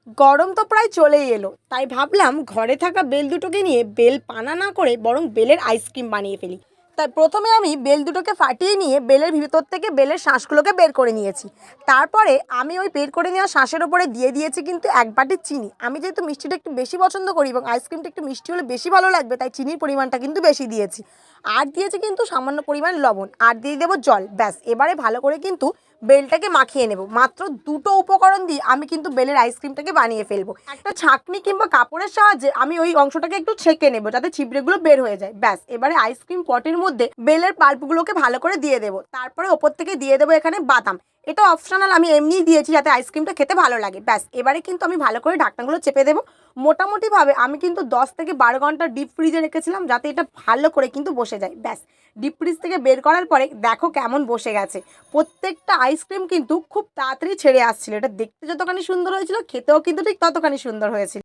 গরম তো প্রায় চলেই এলো, তাই ভাবলাম ঘরে থাকা বেল দুটোকে নিয়ে বেল পানা না করে বরং বেলের আইসক্রিম বানিয়ে ফেলি। তাই প্রথমে আমি বেল দুটোকে ফাটিয়ে নিয়ে বেলের ভিতর থেকে বেলের শাঁসগুলোকে বের করে নিয়েছি। তারপরে আমি ওই বের করে নেওয়া শাঁসের ওপরে দিয়ে দিয়েছি কিন্তু এক বাটি চিনি। আমি যেহেতু মিষ্টিটা একটু বেশি পছন্দ করি এবং আইসক্রিমটা একটু মিষ্টি হলে বেশি ভালো লাগবে, তাই চিনির পরিমাণটা কিন্তু বেশি দিয়েছি। আর দিয়েছি কিন্তু সামান্য পরিমাণ লবণ, আর দিয়ে দেবো জল। ব্যাস, এবারে ভালো করে কিন্তু বেলটাকে মাখিয়ে নেব। মাত্র দুটো উপকরণ দিয়ে আমি কিন্তু বেলের আইসক্রিমটাকে বানিয়ে ফেলবো। একটা ছাঁকনি কিংবা কাপড়ের সাহায্যে আমি ওই অংশটাকে একটু ছেঁকে নেব যাতে ছিবড়েগুলো বের হয়ে যায়। ব্যাস, এবারে আইসক্রিম পটের মধ্যে বেলের পাল্পগুলোকে ভালো করে দিয়ে দেবো। তারপরে ওপর থেকে দিয়ে দেবো এখানে বাদাম। এটা অপশনাল, আমি এমনিই দিয়েছি যাতে আইসক্রিমটা খেতে ভালো লাগে। ব্যাস, এবারে কিন্তু আমি ভালো করে ঢাকনাগুলো চেপে দেবো। মোটামুটিভাবে আমি কিন্তু 10 থেকে 12 ঘন্টা ডিপ ফ্রিজে রেখেছিলাম যাতে এটা ভালো করে কিন্তু বসে যায়। ব্যাস, ডিপ ফ্রিজ থেকে বের করার পরে দেখো কেমন বসে গেছে। প্রত্যেকটা আইসক্রিম কিন্তু খুব তাড়াতাড়ি ছেড়ে আসছিল। এটা দেখতে যতখানি সুন্দর হয়েছিল, খেতেও কিন্তু ঠিক ততখানি সুন্দর হয়েছিল।